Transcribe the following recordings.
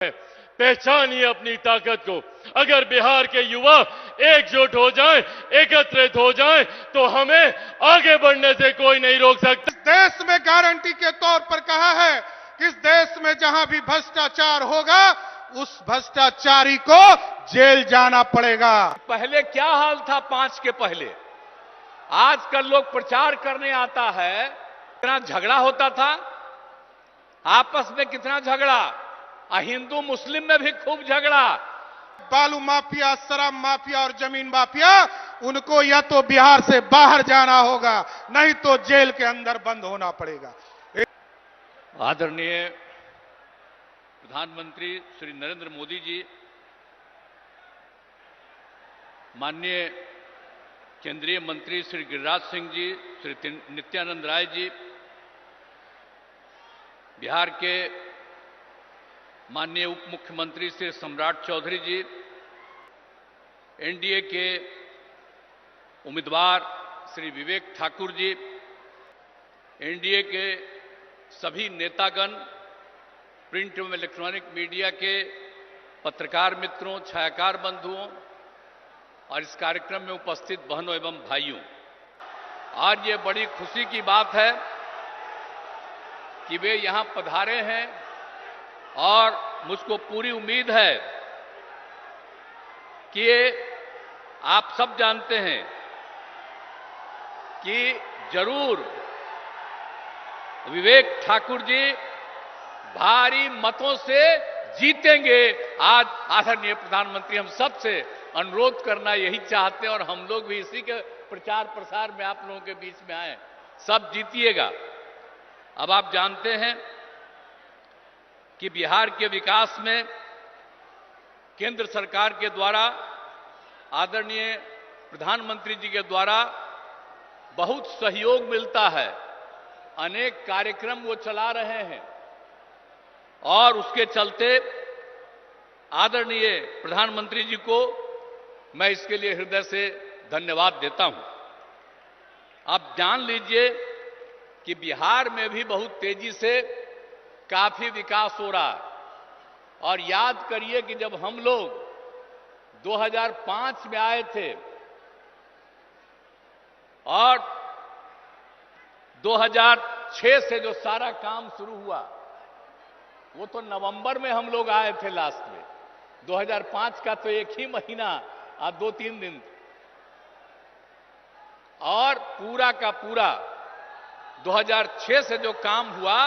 पहचानिए अपनी ताकत को। अगर बिहार के युवा एकजुट हो जाएं, एकत्रित हो जाएं, तो हमें आगे बढ़ने से कोई नहीं रोक सकता। देश में गारंटी के तौर पर कहा है कि इस देश में जहां भी भ्रष्टाचार होगा उस भ्रष्टाचारी को जेल जाना पड़ेगा। पहले क्या हाल था 5 के पहले? आजकल लोग प्रचार करने आता है, कितना झगड़ा होता था आपस में, कितना झगड़ा, हिंदू मुस्लिम में भी खूब झगड़ा। बालू माफिया, शराब माफिया और जमीन माफिया, उनको या तो बिहार से बाहर जाना होगा, नहीं तो जेल के अंदर बंद होना पड़ेगा। आदरणीय प्रधानमंत्री श्री नरेंद्र मोदी जी, माननीय केंद्रीय मंत्री श्री गिरिराज सिंह जी, श्री नित्यानंद राय जी, बिहार के माननीय उप मुख्यमंत्री श्री सम्राट चौधरी जी, एनडीए के उम्मीदवार श्री विवेक ठाकुर जी, एनडीए के सभी नेतागण, प्रिंट एवं इलेक्ट्रॉनिक मीडिया के पत्रकार मित्रों, छायाकार बंधुओं और इस कार्यक्रम में उपस्थित बहनों एवं भाइयों, आज ये बड़ी खुशी की बात है कि वे यहां पधारे हैं और मुझको पूरी उम्मीद है कि आप सब जानते हैं कि जरूर विवेक ठाकुर जी भारी मतों से जीतेंगे। आज आदरणीय प्रधानमंत्री हम सब से अनुरोध करना यही चाहते हैं और हम लोग भी इसी के प्रचार प्रसार में आप लोगों के बीच में आए, सब जीतिएगा। अब आप जानते हैं कि बिहार के विकास में केंद्र सरकार के द्वारा, आदरणीय प्रधानमंत्री जी के द्वारा बहुत सहयोग मिलता है। अनेक कार्यक्रम वो चला रहे हैं और उसके चलते आदरणीय प्रधानमंत्री जी को मैं इसके लिए हृदय से धन्यवाद देता हूं। आप जान लीजिए कि बिहार में भी बहुत तेजी से काफी विकास हो रहा है। और याद करिए कि जब हम लोग 2005 में आए थे और 2006 से जो सारा काम शुरू हुआ, वो तो नवंबर में हम लोग आए थे लास्ट में। 2005 का तो एक ही महीना और 2-3 दिन, और पूरा का पूरा 2006 से जो काम हुआ,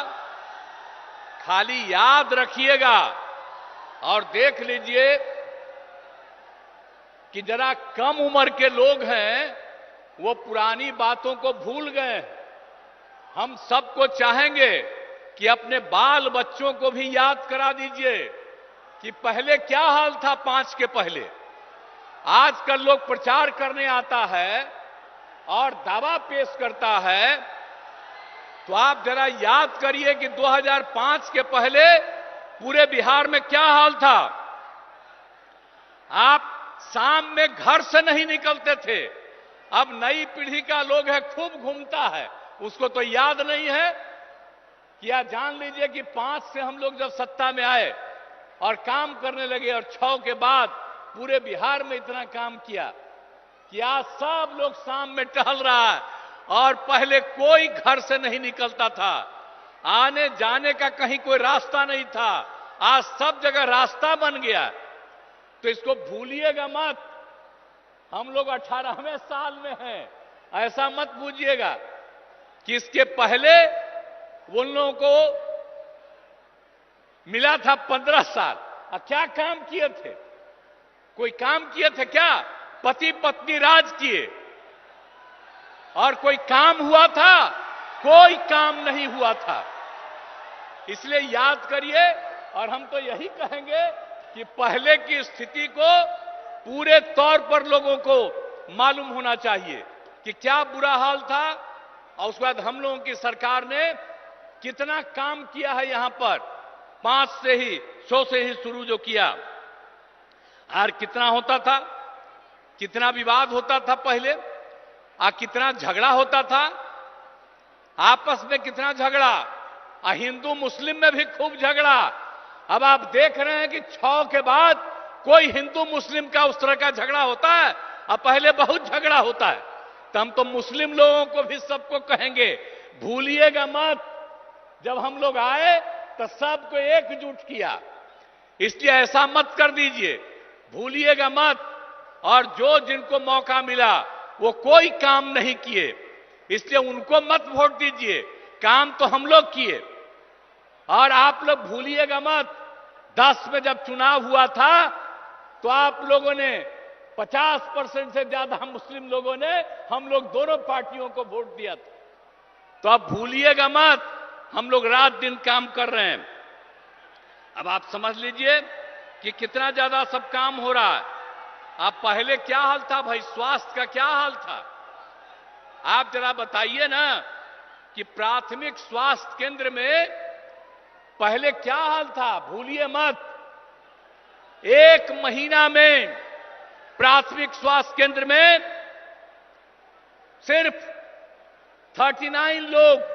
खाली याद रखिएगा और देख लीजिए कि जरा कम उम्र के लोग हैं वो पुरानी बातों को भूल गए। हम सबको चाहेंगे कि अपने बाल बच्चों को भी याद करा दीजिए कि पहले क्या हाल था 5 के पहले। आजकल लोग प्रचार करने आता है और दावा पेश करता है, तो आप जरा याद करिए कि 2005 के पहले पूरे बिहार में क्या हाल था। आप शाम में घर से नहीं निकलते थे। अब नई पीढ़ी का लोग है, खूब घूमता है, उसको तो याद नहीं है। क्या जान लीजिए कि 5 से हम लोग जब सत्ता में आए और काम करने लगे और 6 के बाद पूरे बिहार में इतना काम किया कि आज सब लोग शाम में टहल रहा है और पहले कोई घर से नहीं निकलता था, आने जाने का कहीं कोई रास्ता नहीं था। आज सब जगह रास्ता बन गया। तो इसको भूलिएगा मत, हम लोग 18वें साल में हैं, ऐसा मत बूझिएगा कि इसके पहले उन लोगों को मिला था 15 साल। क्या काम किए थे? कोई काम किए थे क्या? पति पत्नी राज किए और कोई काम हुआ था? कोई काम नहीं हुआ था। इसलिए याद करिए, और हम तो यही कहेंगे कि पहले की स्थिति को पूरे तौर पर लोगों को मालूम होना चाहिए कि क्या बुरा हाल था और उसके बाद हम लोगों की सरकार ने कितना काम किया है। यहां पर 5 से ही 100 से ही शुरू जो किया, और कितना होता था, कितना विवाद होता था पहले, कितना झगड़ा होता था आपस में, कितना झगड़ा, हिंदू मुस्लिम में भी खूब झगड़ा, अब आप देख रहे हैं कि 6 के बाद कोई हिंदू मुस्लिम का उस तरह का झगड़ा होता है। अब पहले बहुत झगड़ा होता है। तो हम तो मुस्लिम लोगों को भी सबको कहेंगे, भूलिएगा मत, जब हम लोग आए तो सबको एकजुट किया, इसलिए ऐसा मत कर दीजिए, भूलिएगा मत। और जो जिनको मौका मिला वो कोई काम नहीं किए, इसलिए उनको मत वोट दीजिए, काम तो हम लोग किए। और आप लोग भूलिएगा मत, 10 में जब चुनाव हुआ था तो आप लोगों ने 50% से ज्यादा मुस्लिम लोगों ने हम लोग दोनों पार्टियों को वोट दिया था। तो आप भूलिएगा मत, हम लोग रात दिन काम कर रहे हैं। अब आप समझ लीजिए कि कितना ज्यादा सब काम हो रहा है। अब पहले क्या हाल था भाई, स्वास्थ्य का क्या हाल था, आप जरा बताइए ना कि प्राथमिक स्वास्थ्य केंद्र में पहले क्या हाल था, भूलिए मत। 1 महीना में प्राथमिक स्वास्थ्य केंद्र में सिर्फ 39 लोग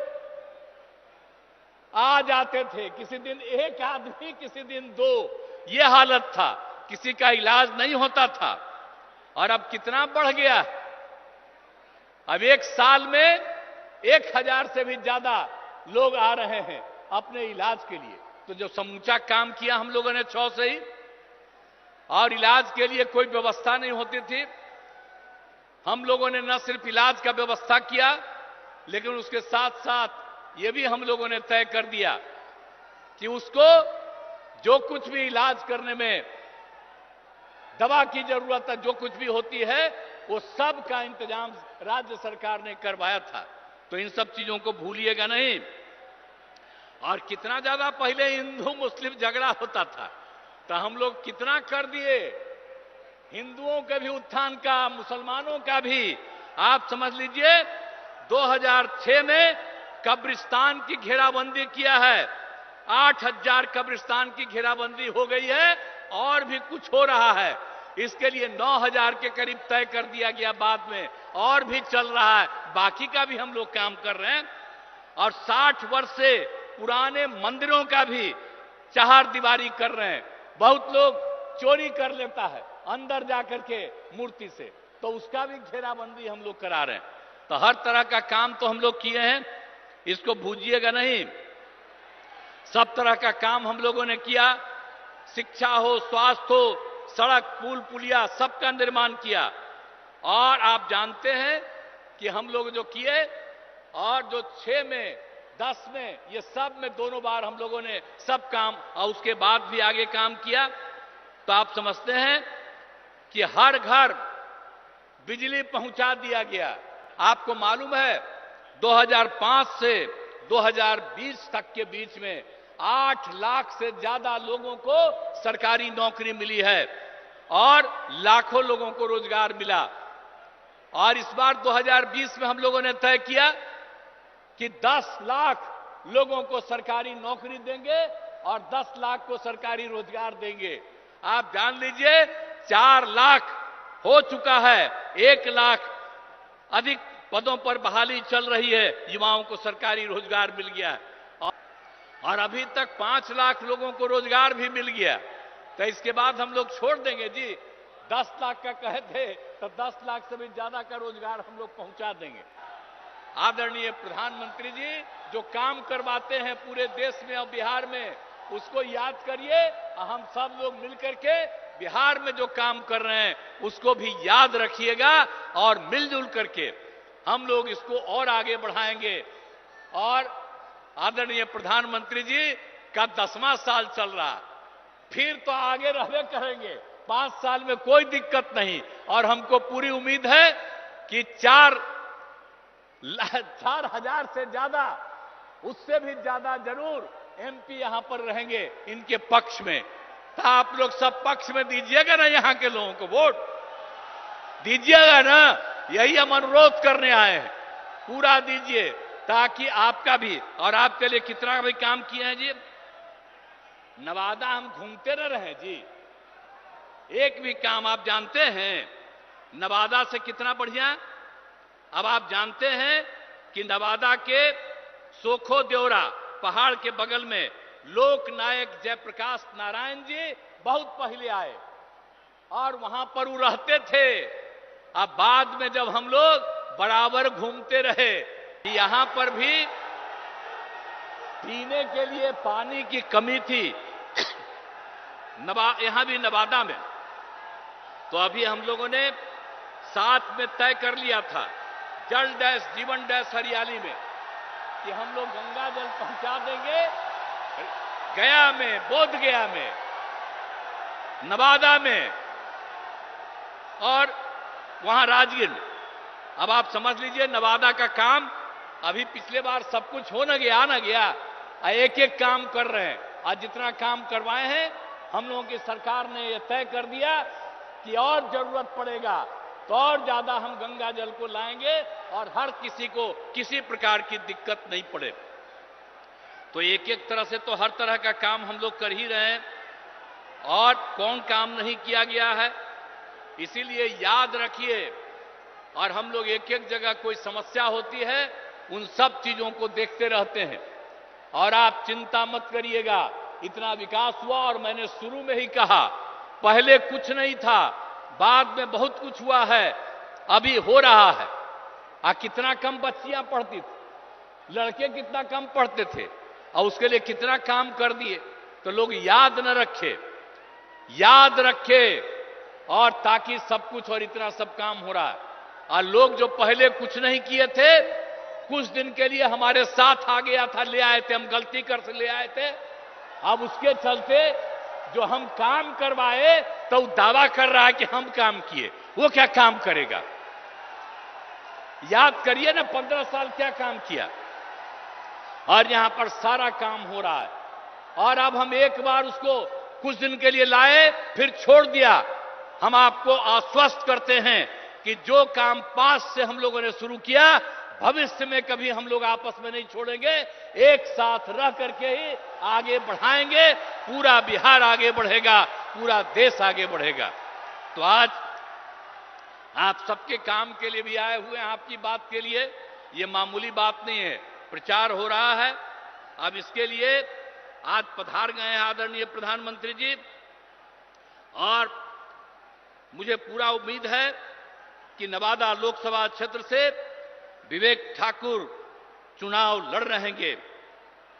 आ जाते थे, किसी दिन 1 आदमी, किसी दिन 2, ये हालत था, किसी का इलाज नहीं होता था। और अब कितना बढ़ गया, अब 1 साल में 1000 से भी ज्यादा लोग आ रहे हैं अपने इलाज के लिए। तो जो समूचा काम किया हम लोगों ने 6 से ही, और इलाज के लिए कोई व्यवस्था नहीं होती थी, हम लोगों ने न सिर्फ इलाज का व्यवस्था किया, लेकिन उसके साथ साथ यह भी हम लोगों ने तय कर दिया कि उसको जो कुछ भी इलाज करने में दवा की जरूरत है, जो कुछ भी होती है, वो सब का इंतजाम राज्य सरकार ने करवाया था। तो इन सब चीजों को भूलिएगा नहीं। और कितना ज्यादा पहले हिंदू मुस्लिम झगड़ा होता था, तो हम लोग कितना कर दिए, हिंदुओं के भी उत्थान का, मुसलमानों का भी। आप समझ लीजिए 2006 में कब्रिस्तान की घेराबंदी किया है, 8000 कब्रिस्तान की घेराबंदी हो गई है, और भी कुछ हो रहा है। इसके लिए 9000 के करीब तय कर दिया गया बाद में, और भी चल रहा है, बाकी का भी हम लोग काम कर रहे हैं। और 60 वर्ष से पुराने मंदिरों का भी चार दीवारी कर रहे हैं। बहुत लोग चोरी कर लेता है अंदर जाकर के मूर्ति से, तो उसका भी घेराबंदी हम लोग करा रहे हैं। तो हर तरह का काम तो हम लोग किए हैं, इसको भूलिएगा नहीं। सब तरह का काम हम लोगों ने किया, शिक्षा हो, स्वास्थ्य हो, सड़क पुल पुलिया सबका निर्माण किया। और आप जानते हैं कि हम लोग जो किए, और जो 6 में 10 में, ये सब में दोनों बार हम लोगों ने सब काम, और उसके बाद भी आगे काम किया। तो आप समझते हैं कि हर घर बिजली पहुंचा दिया गया। आपको मालूम है 2005 से 2020 तक के बीच में 8 लाख से ज्यादा लोगों को सरकारी नौकरी मिली है, और लाखों लोगों को रोजगार मिला। और इस बार 2020 में हम लोगों ने तय किया कि 10 लाख लोगों को सरकारी नौकरी देंगे और 10 लाख को सरकारी रोजगार देंगे। आप जान लीजिए 4 लाख हो चुका है, 1 लाख अधिक पदों पर बहाली चल रही है, युवाओं को सरकारी रोजगार मिल गया है। और अभी तक 5 लाख लोगों को रोजगार भी मिल गया। तो इसके बाद हम लोग छोड़ देंगे जी, 10 लाख का कहे थे, तो 10 लाख से भी ज्यादा का रोजगार हम लोग पहुंचा देंगे। आदरणीय प्रधानमंत्री जी जो काम करवाते हैं पूरे देश में और बिहार में, उसको याद करिए। हम सब लोग मिलकर के बिहार में जो काम कर रहे हैं उसको भी याद रखिएगा, और मिलजुल करके हम लोग इसको और आगे बढ़ाएंगे। और आदरणीय प्रधानमंत्री जी का 10वां साल चल रहा, फिर तो आगे रहने करेंगे, 5 साल में कोई दिक्कत नहीं। और हमको पूरी उम्मीद है कि 4000 से ज्यादा, उससे भी ज्यादा जरूर एमपी यहां पर रहेंगे इनके पक्ष में। तो आप लोग सब पक्ष में दीजिएगा ना, यहां के लोगों को वोट दीजिएगा ना, यही हम अनुरोध करने आए हैं। पूरा दीजिए ताकि आपका भी, और आपके लिए कितना भी काम किए हैं जी। नवादा हम घूमते न रहे जी, एक भी काम आप जानते हैं नवादा से कितना बढ़िया। अब आप जानते हैं कि नवादा के सोखो देवरा पहाड़ के बगल में लोकनायक जयप्रकाश नारायण जी बहुत पहले आए और वहां पर वो रहते थे। अब बाद में जब हम लोग बराबर घूमते रहे, यहां पर भी पीने के लिए पानी की कमी थी, यहां भी नवादा में। तो अभी हम लोगों ने साथ में तय कर लिया था जल डैश जीवन डैश हरियाली में कि हम लोग गंगा जल पहुंचा देंगे गया में, बोध गया में, नवादा में और वहां राजगीर में। अब आप समझ लीजिए नवादा का काम अभी पिछले बार सब कुछ हो न गया, एक एक काम कर रहे हैं। आज जितना काम करवाए हैं हम लोगों की सरकार ने यह तय कर दिया कि और जरूरत पड़ेगा तो और ज्यादा हम गंगा जल को लाएंगे और हर किसी को किसी प्रकार की दिक्कत नहीं पड़े। तो एक एक तरह से तो हर तरह का काम हम लोग कर ही रहे हैं और कौन काम नहीं किया गया है। इसीलिए याद रखिए, और हम लोग एक एक जगह कोई समस्या होती है उन सब चीजों को देखते रहते हैं। और आप चिंता मत करिएगा, इतना विकास हुआ और मैंने शुरू में ही कहा पहले कुछ नहीं था, बाद में बहुत कुछ हुआ है, अभी हो रहा है। कितना कम बच्चियां पढ़ती थी, लड़के कितना कम पढ़ते थे और उसके लिए कितना काम कर दिए। तो लोग याद न रखे, याद रखे और ताकि सब कुछ और इतना सब काम हो रहा है। और लोग जो पहले कुछ नहीं किए थे कुछ दिन के लिए हमारे साथ आ गया था, ले आए थे, हम गलती कर से ले आए थे। अब उसके चलते जो हम काम करवाए तो दावा कर रहा है कि हम काम किए, वो क्या काम करेगा। याद करिए ना 15 साल क्या काम किया और यहां पर सारा काम हो रहा है। और अब हम एक बार उसको कुछ दिन के लिए लाए फिर छोड़ दिया। हम आपको आश्वस्त करते हैं कि जो काम पास से हम लोगों ने शुरू किया भविष्य में कभी हम लोग आपस में नहीं छोड़ेंगे, एक साथ रह करके ही आगे बढ़ाएंगे। पूरा बिहार आगे बढ़ेगा, पूरा देश आगे बढ़ेगा। तो आज आप सबके काम के लिए भी आए हुए हैं, आपकी बात के लिए। ये मामूली बात नहीं है, प्रचार हो रहा है। अब इसके लिए आज पधार गए हैं आदरणीय प्रधानमंत्री जी और मुझे पूरा उम्मीद है कि नवादा लोकसभा क्षेत्र से विवेक ठाकुर चुनाव लड़ रहेंगे।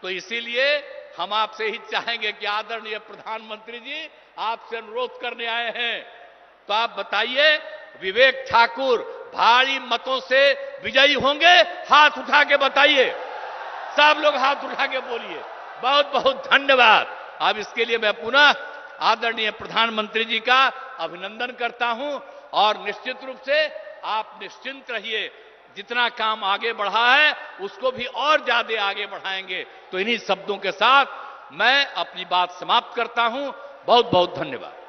तो इसीलिए हम आपसे ही चाहेंगे कि आदरणीय प्रधानमंत्री जी आपसे अनुरोध करने आए हैं, तो आप बताइए विवेक ठाकुर भारी मतों से विजयी होंगे? हाथ उठा के बताइए, सब लोग हाथ उठा के बोलिए। बहुत बहुत धन्यवाद। अब इसके लिए मैं पुनः आदरणीय प्रधानमंत्री जी का अभिनंदन करता हूं और निश्चित रूप से आप निश्चिंत रहिए, जितना काम आगे बढ़ा है उसको भी और ज्यादा आगे बढ़ाएंगे। तो इन्हीं शब्दों के साथ मैं अपनी बात समाप्त करता हूं। बहुत बहुत धन्यवाद।